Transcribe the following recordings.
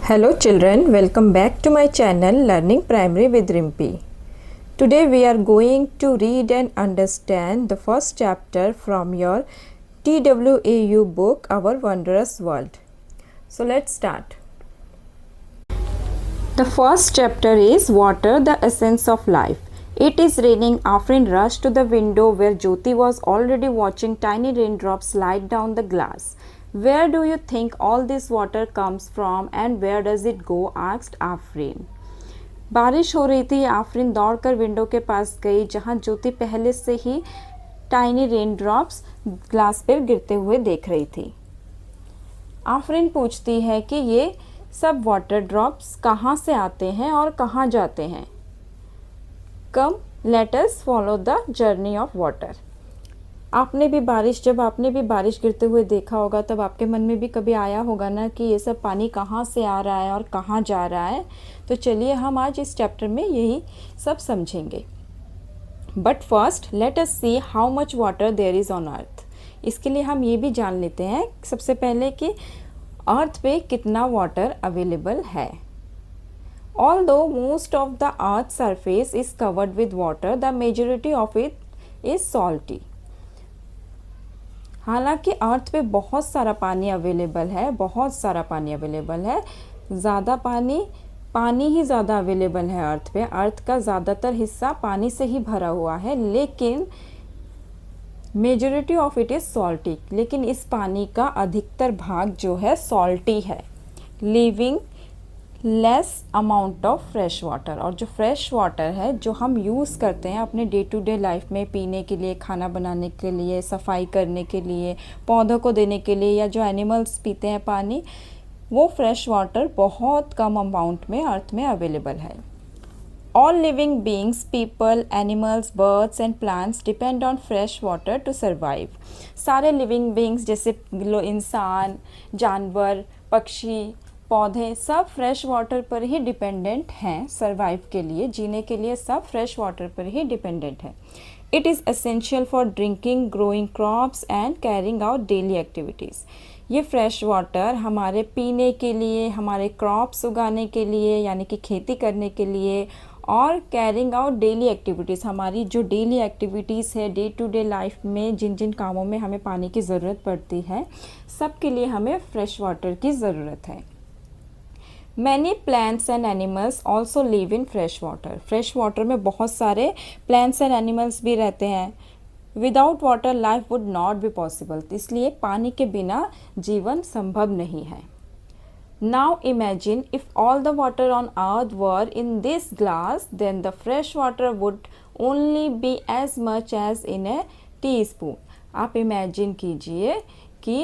Hello children, welcome back to my channel Learning Primary with Rimpi. Today we are going to read and understand the first chapter from your TWAU book Our Wondrous World. So let's start. The first chapter is Water, the Essence of Life. It is raining. Afrin rushed to the window where Jyoti was already watching tiny raindrops slide down the glass. Where do you think all this water comes from and where does it go? asked Afrin. बारिश हो रही थी. आफरीन दौड़कर window के पास गई जहां ज्योति पहले से ही टाइनी रेन ड्रॉप्स ग्लास पर गिरते हुए देख रही थी. आफरीन पूछती है कि ये सब वाटर ड्रॉप्स कहाँ से आते हैं और कहाँ जाते हैं. Come let us follow the journey of water. जब आपने भी बारिश गिरते हुए देखा होगा तब आपके मन में भी कभी आया होगा ना कि ये सब पानी कहाँ से आ रहा है और कहाँ जा रहा है. तो चलिए हम आज इस चैप्टर में यही सब समझेंगे. But first let us see how much water there is on earth. इसके लिए हम ये भी जान लेते हैं सबसे पहले कि अर्थ पे कितना वाटर अवेलेबल है. Although most of the earth's surface is covered with water, the majority of it is salty. हालांकि अर्थ पे बहुत सारा पानी अवेलेबल है, ज़्यादा पानी ही ज़्यादा अवेलेबल है अर्थ पे. अर्थ का ज़्यादातर हिस्सा पानी से ही भरा हुआ है, लेकिन majority of it is salty. लेकिन इस पानी का अधिकतर भाग जो है सॉल्टी है. Living less amount of fresh water. और जो फ्रेश वाटर है जो हम यूज़ करते हैं अपने डे टू डे लाइफ में पीने के लिए, खाना बनाने के लिए, सफाई करने के लिए, पौधों को देने के लिए, या जो एनिमल्स पीते हैं पानी, वो फ्रेश वाटर बहुत कम अमाउंट में अर्थ में अवेलेबल है. All living beings, people, animals, birds and plants depend on fresh water to survive. सारे लिविंग बींग्स जैसे इंसान, जानवर, पक्षी, पौधे सब फ्रेश वाटर पर ही डिपेंडेंट हैं. सर्वाइव के लिए, जीने के लिए सब फ्रेश वाटर पर ही डिपेंडेंट है. It is essential for drinking, growing crops and carrying out daily activities. ये फ्रेश वाटर हमारे पीने के लिए, हमारे क्रॉप्स उगाने के लिए यानी कि खेती करने के लिए, और कैरिंग आउट डेली एक्टिविटीज़, हमारी जो डेली एक्टिविटीज़ है डे टू डे लाइफ में, जिन जिन कामों में हमें पानी की ज़रूरत पड़ती है, सब के लिए हमें फ्रेश वाटर की ज़रूरत है. Many plants and animals also live in fresh water. Fresh water में बहुत सारे plants and animals भी रहते हैं. Without water life would not be possible. इसलिए पानी के बिना जीवन संभव नहीं है. Now imagine if all the water on earth were in this glass, then the fresh water would only be as much as in a teaspoon. आप imagine कीजिए कि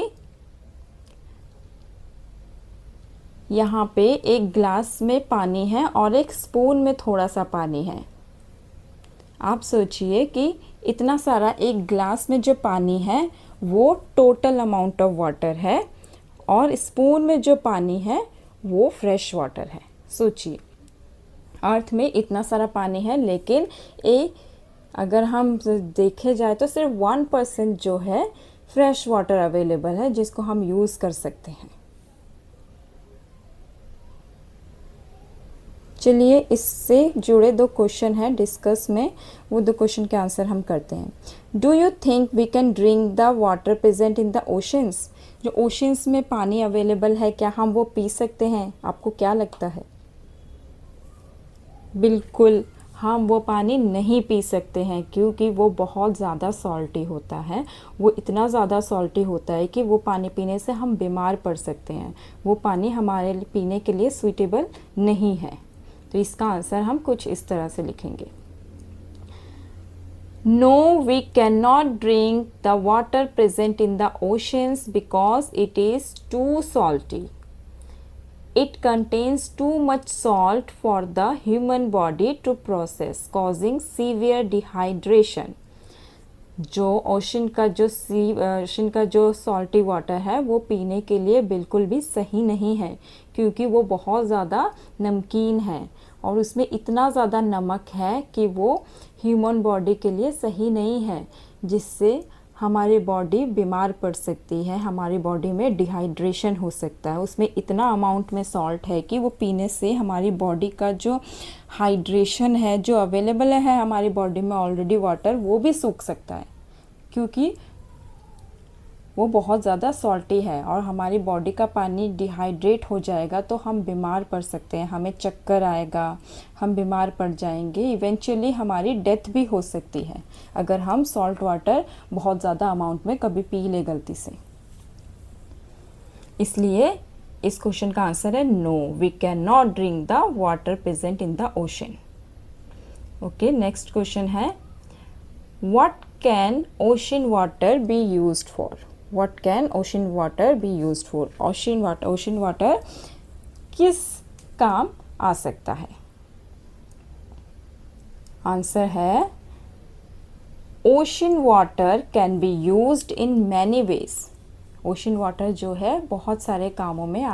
यहाँ पे एक ग्लास में पानी है और एक स्पून में थोड़ा सा पानी है. आप सोचिए कि इतना सारा एक ग्लास में जो पानी है वो टोटल अमाउंट ऑफ वाटर है और स्पून में जो पानी है वो फ्रेश वाटर है. सोचिए अर्थ में इतना सारा पानी है, लेकिन अगर हम देखे जाए तो सिर्फ 1% जो है फ्रेश वाटर अवेलेबल है जिसको हम यूज़ कर सकते हैं. चलिए इससे जुड़े 2 क्वेश्चन हैं डिस्कस में, वो 2 क्वेश्चन के आंसर हम करते हैं. Do you think we can drink the water present in the oceans. जो ओशंस में पानी अवेलेबल है, क्या हम वो पी सकते हैं? आपको क्या लगता है? बिल्कुल हम वो पानी नहीं पी सकते हैं, क्योंकि वो बहुत ज़्यादा सॉल्टी होता है. वो इतना ज़्यादा सॉल्टी होता है कि वो पानी पीने से हम बीमार पड़ सकते हैं. वो पानी हमारे पीने के लिए सूटेबल नहीं है. तो इसका आंसर हम कुछ इस तरह से लिखेंगे. No we can not drink the water present in the oceans because it is too salty. It contains too much salt for the human body to process, causing severe dehydration. जो ocean का जो salty water है वो पीने के लिए बिल्कुल भी सही नहीं है, क्योंकि वो बहुत ज़्यादा नमकीन है और उसमें इतना ज़्यादा नमक है कि वो ह्यूमन बॉडी के लिए सही नहीं है, जिससे हमारी बॉडी बीमार पड़ सकती है, हमारी बॉडी में डिहाइड्रेशन हो सकता है। उसमें इतना अमाउंट में सॉल्ट है कि वो पीने से हमारी बॉडी का जो हाइड्रेशन है, जो अवेलेबल है हमारी बॉडी में ऑलरेडी वाटर, वो भी सूख सकता है क्योंकि वो बहुत ज़्यादा सॉल्टी है और हमारी बॉडी का पानी डिहाइड्रेट हो जाएगा तो हम बीमार पड़ सकते हैं, हमें चक्कर आएगा, हम बीमार पड़ जाएंगे, इवेंचुअली हमारी डेथ भी हो सकती है अगर हम सॉल्ट वाटर बहुत ज़्यादा अमाउंट में कभी पी ले गलती से। इसलिए इस क्वेश्चन का आंसर है no, we can not drink the water present in the ocean. Okay, next question है what can ocean water be used for? What can ocean water be used for? Ocean water किस काम आ सकता है? Answer है ocean water can be used in many ways. Ocean water जो है बहुत सारे कामों में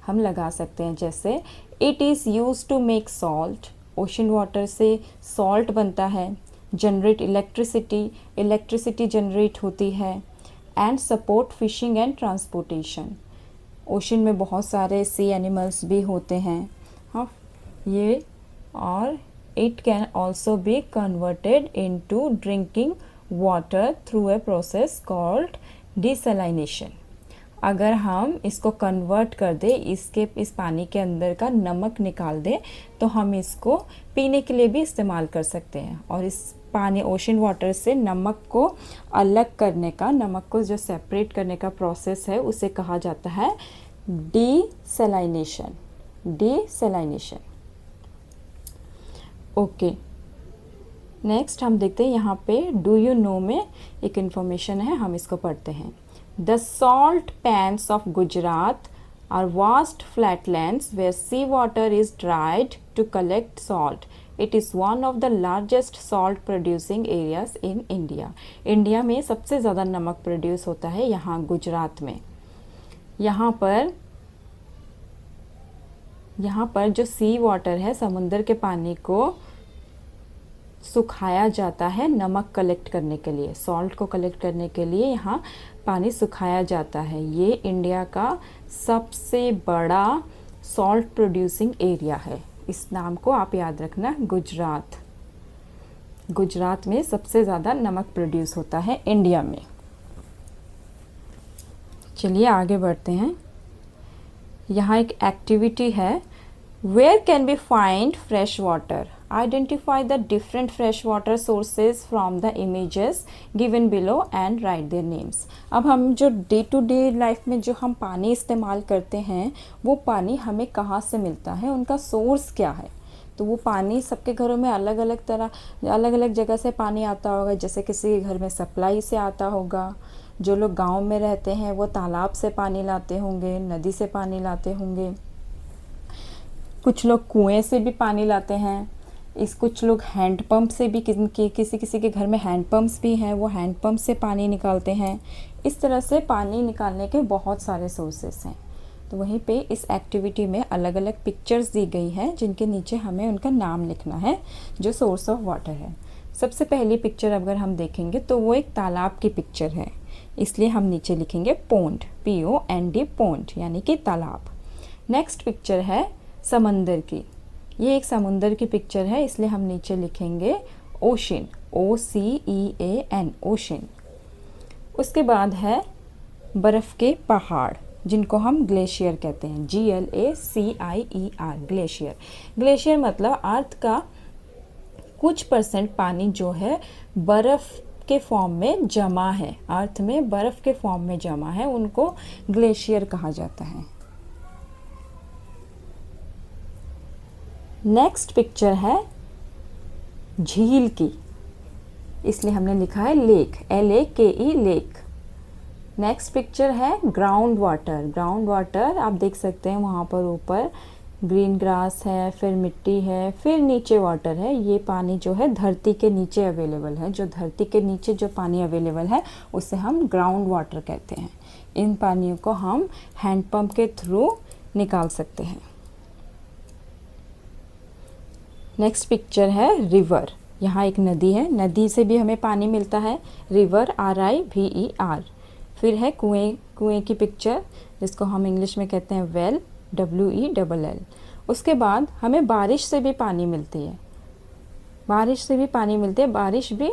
हम लगा सकते हैं, जैसे it is use to make salt, ocean water से सॉल्ट बनता है, जनरेट इलेक्ट्रिसिटी जनरेट होती है, and support fishing and transportation. Ocean में बहुत सारे सी एनिमल्स भी होते हैं, हाँ ये, और it can also be converted into drinking water through a process called desalination. अगर हम इसको कन्वर्ट कर दे, इस पानी के अंदर का नमक निकाल दें तो हम इसको पीने के लिए भी इस्तेमाल कर सकते हैं। और इस पानी ओशन वाटर से नमक को अलग करने का, नमक को जो सेपरेट करने का प्रोसेस है उसे कहा जाता है डिसैलिनेशन। ओके, नेक्स्ट हम देखते हैं यहाँ पे डू यू नो में एक इन्फॉर्मेशन है, हम इसको पढ़ते हैं। The salt pans of Gujarat are vast flatlands where sea water is dried to collect salt. It is one of the largest salt producing areas in India. India में सबसे ज़्यादा नमक प्रोड्यूस होता है यहाँ गुजरात में। यहाँ पर जो सी वाटर है, समुंदर के पानी को सुखाया जाता है नमक कलेक्ट करने के लिए, सॉल्ट को कलेक्ट करने के लिए यहाँ पानी सुखाया जाता है। ये इंडिया का सबसे बड़ा सॉल्ट प्रोड्यूसिंग एरिया है। इस नाम को आप याद रखना, गुजरात में सबसे ज़्यादा नमक प्रोड्यूस होता है इंडिया में। चलिए आगे बढ़ते हैं। यहाँ एक एक्टिविटी है, where can be find fresh water, identify the different fresh water sources from the images given below and write their names. अब हम जो डे टू डे लाइफ में जो हम पानी इस्तेमाल करते हैं वो पानी हमें कहाँ से मिलता है, उनका सोर्स क्या है। तो वो पानी सबके घरों में अलग अलग जगह से पानी आता होगा, जैसे किसी के घर में सप्लाई से आता होगा, जो लोग गांव में रहते हैं वो तालाब से पानी लाते होंगे, नदी से पानी लाते होंगे, कुछ लोग कुएं से भी पानी लाते हैं, कुछ लोग हैंडपम्प से भी, किसी के घर में हैंडपम्प्स भी हैं, वो हैंडपम्प से पानी निकालते हैं। इस तरह से पानी निकालने के बहुत सारे सोर्सेस हैं। तो वहीं पे इस एक्टिविटी में अलग अलग पिक्चर्स दी गई हैं जिनके नीचे हमें उनका नाम लिखना है जो सोर्स ऑफ वाटर है। सबसे पहली पिक्चर अगर हम देखेंगे तो वो एक तालाब की पिक्चर है, इसलिए हम नीचे लिखेंगे पोंड, POND, पोंड यानी कि तालाब। नेक्स्ट पिक्चर है समंदर की, ये एक समुंदर की पिक्चर है, इसलिए हम नीचे लिखेंगे ओशन, OCEAN, ओशन। उसके बाद है बर्फ़ के पहाड़ जिनको हम ग्लेशियर कहते हैं, GLACIER, ग्लेशियर। ग्लेशियर मतलब अर्थ का कुछ % पानी जो है बर्फ़ के फॉर्म में जमा है, अर्थ में बर्फ़ के फॉर्म में जमा है, उनको ग्लेशियर कहा जाता है। नेक्स्ट पिक्चर है झील की, इसलिए हमने लिखा है lake, LAKE, lake. Next picture है ग्राउंड वाटर। ग्राउंड वाटर आप देख सकते हैं वहाँ पर ऊपर ग्रीन ग्रास है, फिर मिट्टी है, फिर नीचे वाटर है। ये पानी जो है धरती के नीचे अवेलेबल है, जो धरती के नीचे जो पानी अवेलेबल है उसे हम ग्राउंड वाटर कहते हैं। इन पानियों को हम हैंडपम्प के थ्रू निकाल सकते हैं। नेक्स्ट पिक्चर है रिवर। यहाँ एक नदी है, नदी से भी हमें पानी मिलता है, रिवर, RIVER। फिर है कुएं, कुएं की पिक्चर जिसको हम इंग्लिश में कहते हैं वेल, WELL। उसके बाद हमें बारिश से भी पानी मिलती है, बारिश से भी पानी मिलती है, बारिश भी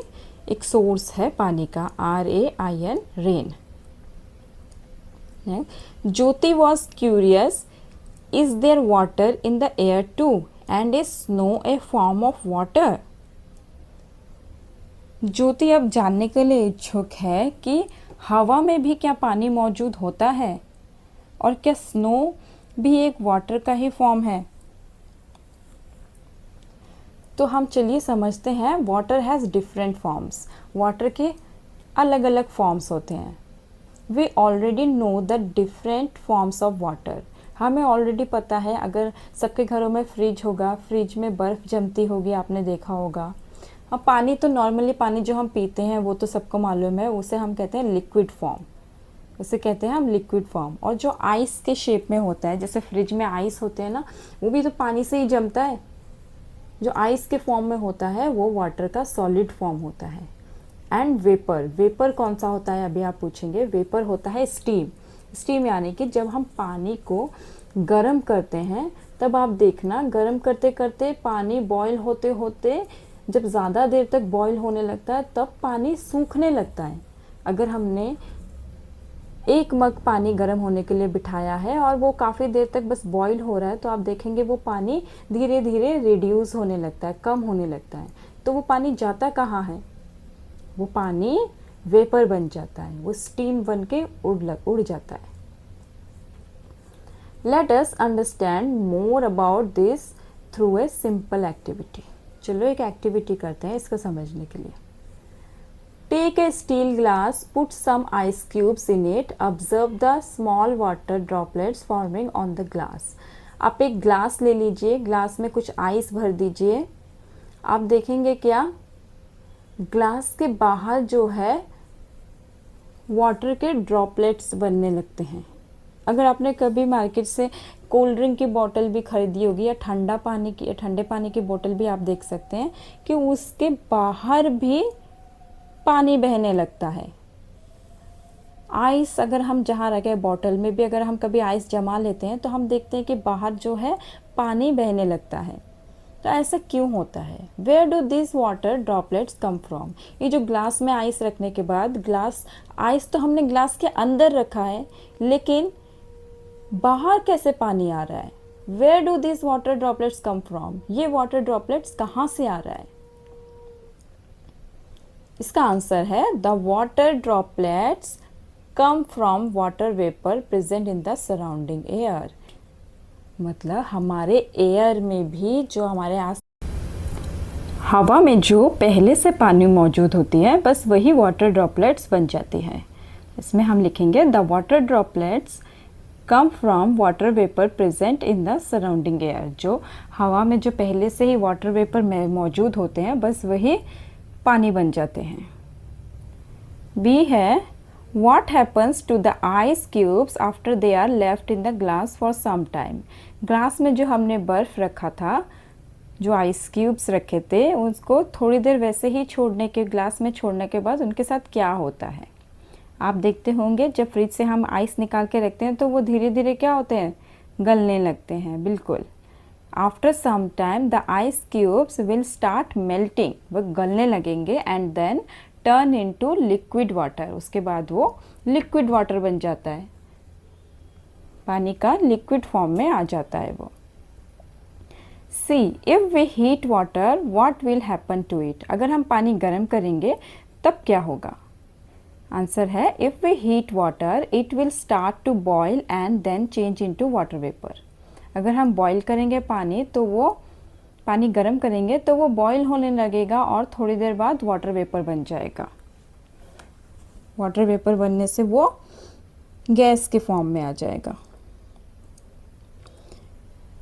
एक सोर्स है पानी का, RAIN, rain. Jyoti was curious, is there water in the air too and is snow a form of water. Jyoti अब जानने के लिए इच्छुक है कि हवा में भी क्या पानी मौजूद होता है और क्या स्नो भी एक वाटर का ही फॉर्म है। तो हम चलिए समझते हैं, water has different forms, water के अलग अलग फॉर्म्स होते हैं। We already know the different forms of water, हमें ऑलरेडी पता है, अगर सबके घरों में फ्रिज होगा, फ्रिज में बर्फ़ जमती होगी, आपने देखा होगा। अब पानी तो नॉर्मली पानी जो हम पीते हैं वो तो सबको मालूम है, उसे हम कहते हैं लिक्विड फॉर्म, उसे कहते हैं हम लिक्विड फॉर्म। और जो आइस के शेप में होता है, जैसे फ्रिज में आइस होते हैं ना, वो भी तो पानी से ही जमता है। जो आइस के फॉर्म में होता है वो वाटर का सॉलिड फॉर्म होता है। एंड वेपर, वेपर कौन सा होता है अभी आप पूछेंगे, वेपर होता है स्टीम। स्टीम यानी कि जब हम पानी को गर्म करते हैं, तब आप देखना गर्म करते करते पानी बॉईल होते होते जब ज़्यादा देर तक बॉईल होने लगता है तब पानी सूखने लगता है। अगर हमने एक मग पानी गर्म होने के लिए बिठाया है और वो काफ़ी देर तक बस बॉईल हो रहा है, तो आप देखेंगे वो पानी धीरे धीरे रिड्यूस होने लगता है, कम होने लगता है। तो वो पानी जाता कहाँ है, वो पानी वेपर बन जाता है, वो स्टीम बन के उड़ जाता है। Late us understand more about this through a simple activity. चलो एक एक्टिविटी करते हैं इसको समझने के लिए। Take a steel glass, put some ice cubes in it, observe the small water droplets forming on the glass. आप एक ग्लास ले लीजिए, ग्लास में कुछ आइस भर दीजिए। आप देखेंगे क्या, ग्लास के बाहर जो है वाटर के ड्रॉपलेट्स बनने लगते हैं। अगर आपने कभी मार्केट से कोल्ड ड्रिंक की बोतल भी खरीदी होगी या ठंडे पानी की बोतल भी आप देख सकते हैं कि उसके बाहर भी पानी बहने लगता है। आइस अगर हम जहाँ रखे बॉटल में भी अगर हम कभी आइस जमा लेते हैं तो हम देखते हैं कि बाहर जो है पानी बहने लगता है। तो ऐसा क्यों होता है? Where do this water droplets come from? ये जो ग्लास में आइस रखने के बाद आइस तो हमने ग्लास के अंदर रखा है, लेकिन बाहर कैसे पानी आ रहा है? Where do this water droplets come from? ये वाटर ड्रॉपलेट्स कहाँ से आ रहा है? इसका आंसर है the water droplets come from water vapour present in the surrounding air. मतलब हमारे एयर में भी जो हमारे हवा में जो पहले से पानी मौजूद होती है, बस वही वाटर ड्रॉपलेट्स बन जाती है। इसमें हम लिखेंगे the water droplets come from water vapour present in the surrounding air. जो हवा में जो पहले से ही वाटर वेपर में मौजूद होते हैं, बस वही पानी बन जाते हैं। बी है What happens to the ice cubes after they are left in the glass for some time? Glass में जो हमने बर्फ़ रखा था, जो आइस क्यूब्स रखे थे, उसको थोड़ी देर वैसे ही ग्लास में छोड़ने के बाद उनके साथ क्या होता है? आप देखते होंगे जब फ्रिज से हम आइस निकाल के रखते हैं तो वो धीरे धीरे क्या होते हैं, गलने लगते हैं। बिल्कुल, after some time the ice cubes will start melting, वो गलने लगेंगे and then turn into liquid water. उसके बाद वो लिक्विड वाटर बन जाता है, पानी का लिक्विड फॉर्म में आ जाता है वो। See if we heat water what will happen to it? अगर हम पानी गर्म करेंगे तब क्या होगा? आंसर है if we heat water it will start to boil and then change into water vapour. अगर हम बॉयल करेंगे पानी तो वो पानी गर्म करेंगे तो वो बॉईल होने लगेगा और थोड़ी देर बाद वाटर वेपर बन जाएगा। वाटर वेपर बनने से वो गैस के फॉर्म में आ जाएगा।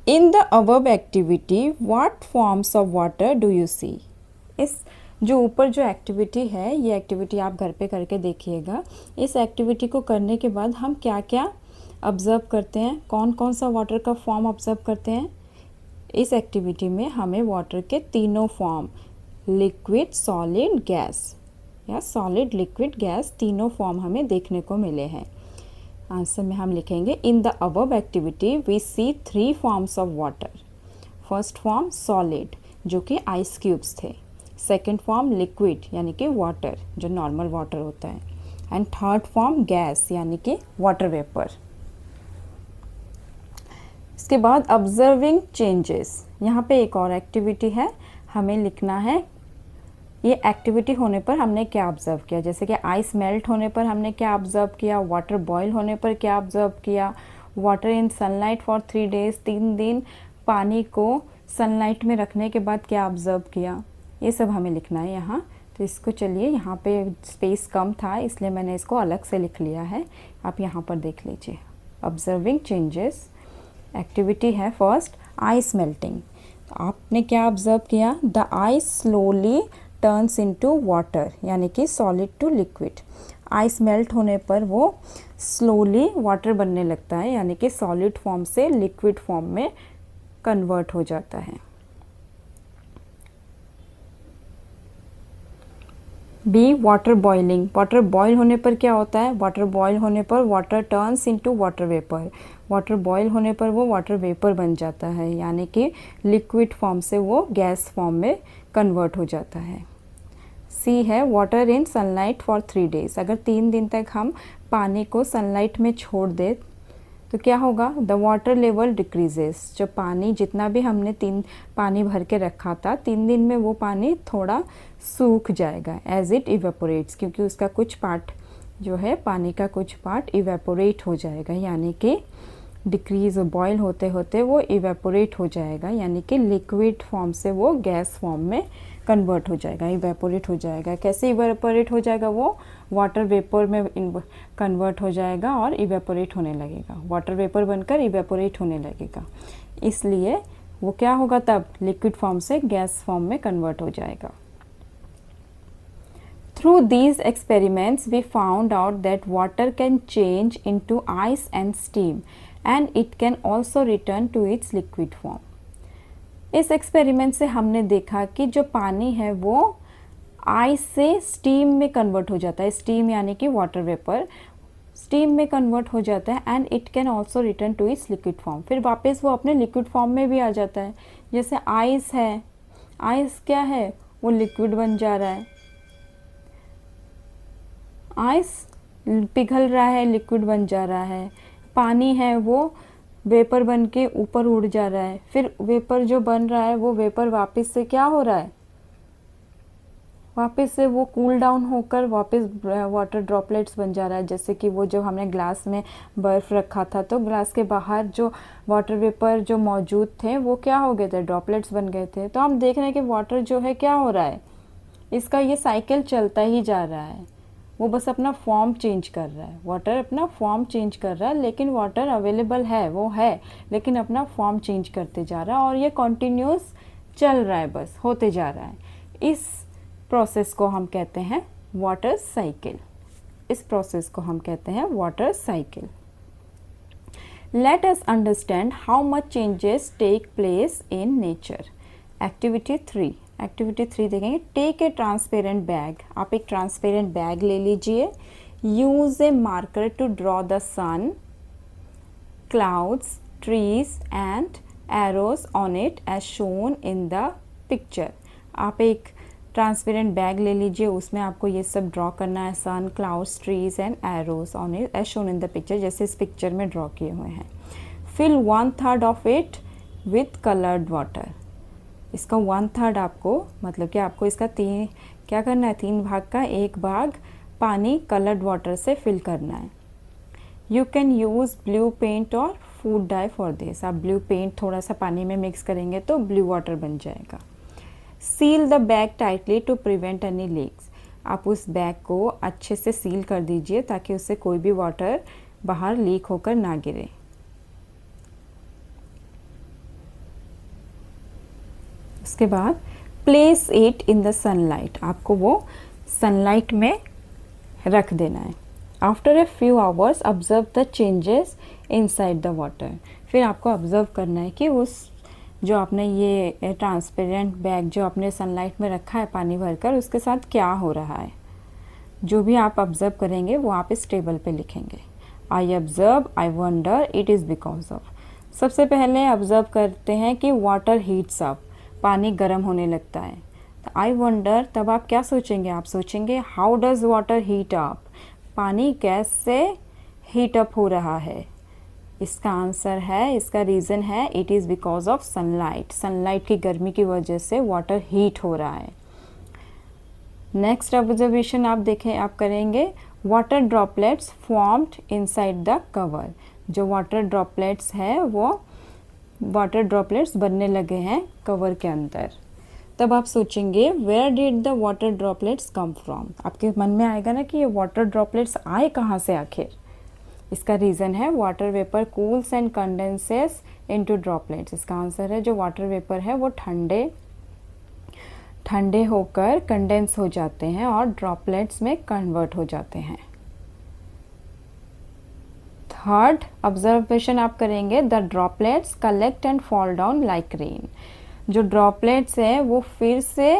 In the above activity what forms of water do you see? इस जो ऊपर जो एक्टिविटी है, ये एक्टिविटी आप घर पे करके देखिएगा। इस एक्टिविटी को करने के बाद हम क्या क्या ऑब्ज़र्व करते हैं, कौन कौन सा वाटर का फॉर्म ऑब्ज़र्व करते हैं? इस एक्टिविटी में हमें वाटर के तीनों फॉर्म लिक्विड, सॉलिड, गैस या सॉलिड, लिक्विड, गैस, तीनों फॉर्म हमें देखने को मिले हैं। आंसर में हम लिखेंगे in the above activity we see 3 forms of water. First form solid जो कि आइस क्यूब्स थे, सेकंड फॉर्म लिक्विड यानी कि वाटर जो नॉर्मल वाटर होता है, एंड थर्ड फॉर्म गैस यानी कि वाटर वेपर। इसके बाद ऑब्जर्विंग चेंजेस, यहाँ पे एक और एक्टिविटी है, हमें लिखना है ये एक्टिविटी होने पर हमने क्या ऑब्जर्व किया। जैसे कि आइस मेल्ट होने पर हमने क्या ऑब्जर्व किया, वाटर बॉयल होने पर क्या ऑब्जर्व किया, water in sunlight for 3 days, 3 दिन पानी को सनलाइट में रखने के बाद क्या ऑब्जर्व किया, ये सब हमें लिखना है यहाँ। तो इसको चलिए, यहाँ पे स्पेस कम था इसलिए मैंने इसको अलग से लिख लिया है, आप यहाँ पर देख लीजिए। ऑब्जर्विंग चेंजेस एक्टिविटी है फर्स्ट आइस मेल्टिंग। तो आपने क्या ऑब्जर्व किया, the ice slowly turns into water यानी कि solid to liquid. Ice melt होने पर वो स्लोली वाटर बनने लगता है यानी कि सॉलिड फॉर्म से लिक्विड फॉर्म में कन्वर्ट हो जाता है। B water boiling, water boil होने पर क्या होता है, वाटर बॉयल होने पर water turns into water vapour, water boil होने पर वो वाटर वेपर बन जाता है यानी कि लिक्विड फॉर्म से वो गैस फॉर्म में कन्वर्ट हो जाता है। सी है water in sunlight for 3 days, अगर 3 दिन तक हम पानी को सनलाइट में छोड़ दें तो क्या होगा, द वाटर लेवल डिक्रीजेस, जो पानी जितना भी हमने पानी भर के रखा था 3 दिन में वो पानी थोड़ा सूख जाएगा एज इट इवेपोरेट्स, क्योंकि उसका कुछ पार्ट जो है पानी का कुछ पार्ट इवेपोरेट हो जाएगा यानी कि डिक्रीज, बॉयल होते होते वो इवेपोरेट हो जाएगा यानी कि लिक्विड फॉर्म से वो गैस फॉर्म में कन्वर्ट हो जाएगा, इवेपोरेट हो जाएगा। कैसे इवेपोरेट हो जाएगा, वो वाटर वेपर में कन्वर्ट हो जाएगा और इवेपोरेट होने लगेगा, वाटर वेपर बनकर इवेपोरेट होने लगेगा, इसलिए वो क्या होगा तब लिक्विड फॉर्म से गैस फॉर्म में कन्वर्ट हो जाएगा। Through these experiments we found out that water can change into ice and steam and it can also return to its liquid form. इस एक्सपेरिमेंट से हमने देखा कि जो पानी है वो आइस से स्टीम में कन्वर्ट हो जाता है, स्टीम यानी कि वाटर वेपर, स्टीम में कन्वर्ट हो जाता है and it can also return to its liquid form, फिर वापस वो अपने लिक्विड फॉर्म में भी आ जाता है। जैसे आइस है, आइस क्या है, वो लिक्विड बन जा रहा है, आइस पिघल रहा है, लिक्विड बन जा रहा है, पानी है वो वेपर बन के ऊपर उड़ जा रहा है, फिर वेपर जो बन रहा है वो वेपर वापस से क्या हो रहा है, वापस से वो कूल डाउन होकर वापस वाटर ड्रॉपलेट्स बन जा रहा है। जैसे कि वो जो हमने ग्लास में बर्फ़ रखा था तो ग्लास के बाहर जो वाटर वेपर जो मौजूद थे वो क्या हो गए थे, ड्रॉपलेट्स बन गए थे। तो हम देख रहे हैं कि वाटर जो है क्या हो रहा है, इसका ये साइकिल चलता ही जा रहा है, वो बस अपना फॉर्म चेंज कर रहा है, वाटर अपना फॉर्म चेंज कर रहा है, लेकिन वाटर अवेलेबल है, वो है, लेकिन अपना फॉर्म चेंज करते जा रहा है और ये कॉन्टिन्यूस चल रहा है, बस होते जा रहा है। इस प्रोसेस को हम कहते हैं वाटर साइकिल, इस प्रोसेस को हम कहते हैं water cycle. Let us understand how much changes take place in nature. Activity 3 देखेंगे, टेक ए ट्रांसपेरेंट बैग, आप एक ट्रांसपेरेंट बैग ले लीजिए, use a marker to draw the sun, clouds, trees and arrows on it as shown in the picture. आप एक transparent bag ले लीजिए, उसमें आपको ये सब ड्रॉ करना है, sun, clouds, trees and arrows on it as shown in the picture, जैसे इस पिक्चर में ड्रॉ किए हुए हैं। Fill 1/3 of it with coloured water, इसका 1/3 आपको मतलब कि आपको इसका क्या करना है, 3 भाग का 1 भाग पानी कलर्ड वाटर से फिल करना है। You can use blue paint और फूड डाई फॉर दिस, आप ब्लू पेंट थोड़ा सा पानी में मिक्स करेंगे तो ब्लू वाटर बन जाएगा। Seal the bag tightly to prevent any leaks, आप उस बैग को अच्छे से सील कर दीजिए ताकि उससे कोई भी वाटर बाहर लीक होकर ना गिरे। उसके बाद place it in the sunlight, आपको वो सनलाइट में रख देना है। After a few hours observe the changes inside the water, फिर आपको ऑब्जर्व करना है कि उस जो आपने ये ट्रांसपेरेंट बैग जो आपने सनलाइट में रखा है पानी भरकर, उसके साथ क्या हो रहा है। जो भी आप ऑब्ज़र्व करेंगे वो आप इस टेबल पे लिखेंगे। I observe, I wonder, it is because of. सबसे पहले ऑब्ज़र्व करते हैं कि वाटर हीट्स अप, पानी गर्म होने लगता है। तो आई वंडर, तब आप क्या सोचेंगे, आप सोचेंगे how does water heat up, पानी कैसे हीट अप हो रहा है। इसका आंसर है, इसका रीज़न है it is because of sunlight. Sunlight की गर्मी की वजह से वाटर हीट हो रहा है। नेक्स्ट ऑब्जर्वेशन आप देखें, आप करेंगे water droplets formed inside the cover. जो वाटर ड्रॉपलेट्स है वो वाटर ड्रॉपलेट्स बनने लगे हैं कवर के अंदर। तब आप सोचेंगे where did the water droplets come from. आपके मन में आएगा ना कि ये वाटर ड्रॉपलेट्स आए कहाँ से आखिर। इसका रीज़न है water vapour cools and condenses into droplets. इसका आंसर है जो वाटर वेपर है वो ठंडे होकर कंडेंस हो जाते हैं और ड्रॉपलेट्स में कन्वर्ट हो जाते हैं। थर्ड ऑब्जर्वेशन आप करेंगे the droplets collect and fall down like rain. जो ड्रॉपलेट्स हैं वो फिर से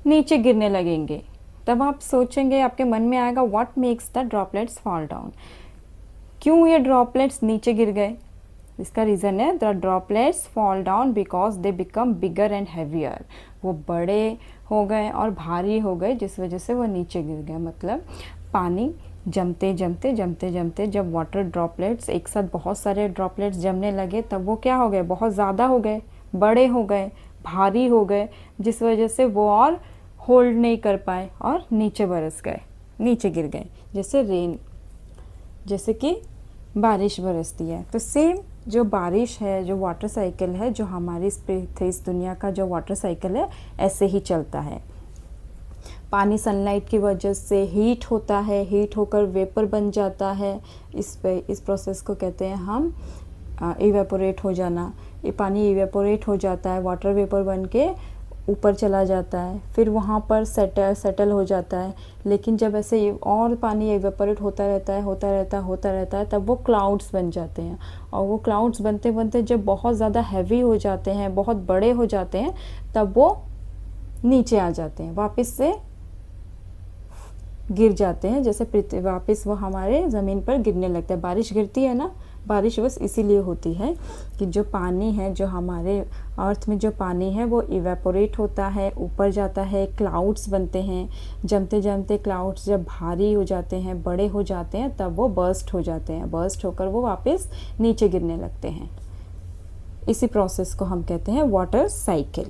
नीचे गिरने लगेंगे। तब आप सोचेंगे, आपके मन में आएगा what makes the droplets fall down, क्यों ये ड्रॉपलेट्स नीचे गिर गए। इसका रीज़न है the droplets fall down because they become bigger and heavier. वो बड़े हो गए और भारी हो गए जिस वजह से वो नीचे गिर गए। मतलब पानी जमते जमते जब वाटर ड्रॉपलेट्स एक साथ बहुत सारे ड्रॉपलेट्स जमने लगे तब वो क्या हो गए, बहुत ज़्यादा हो गए, बड़े हो गए, भारी हो गए, जिस वजह से वो और होल्ड नहीं कर पाए और नीचे बरस गए, नीचे गिर गए। जैसे कि बारिश बरसती है। तो सेम जो बारिश है, जो वाटर साइकिल है, जो हमारी इस दुनिया का जो वाटर साइकिल है, ऐसे ही चलता है। पानी सनलाइट की वजह से हीट होता है, हीट होकर वेपर बन जाता है। इस प्रोसेस को कहते हैं हम इवेपोरेट हो जाना। ये पानी इवेपोरेट हो जाता है, वाटर वेपर बन के ऊपर चला जाता है, फिर वहाँ पर सेटल हो जाता है। लेकिन जब ऐसे और पानी इवेपोरेट होता रहता है तब वो क्लाउड्स बन जाते हैं। और वो क्लाउड्स बनते बनते जब बहुत ज़्यादा हैवी हो जाते हैं, बहुत बड़े हो जाते हैं, तब वो नीचे आ जाते हैं, वापस से गिर जाते हैं। जैसे वापस वो हमारे ज़मीन पर गिरने लगता है। बारिश गिरती है ना, बारिश बस इसीलिए होती है कि जो पानी है, जो हमारे अर्थ में जो पानी है वो इवेपोरेट होता है, ऊपर जाता है, क्लाउड्स बनते हैं। जमते जमते क्लाउड्स जब भारी हो जाते हैं, बड़े हो जाते हैं, तब वो बर्स्ट हो जाते हैं। बर्स्ट होकर वो वापस नीचे गिरने लगते हैं। इसी प्रोसेस को हम कहते हैं वाटर साइकिल।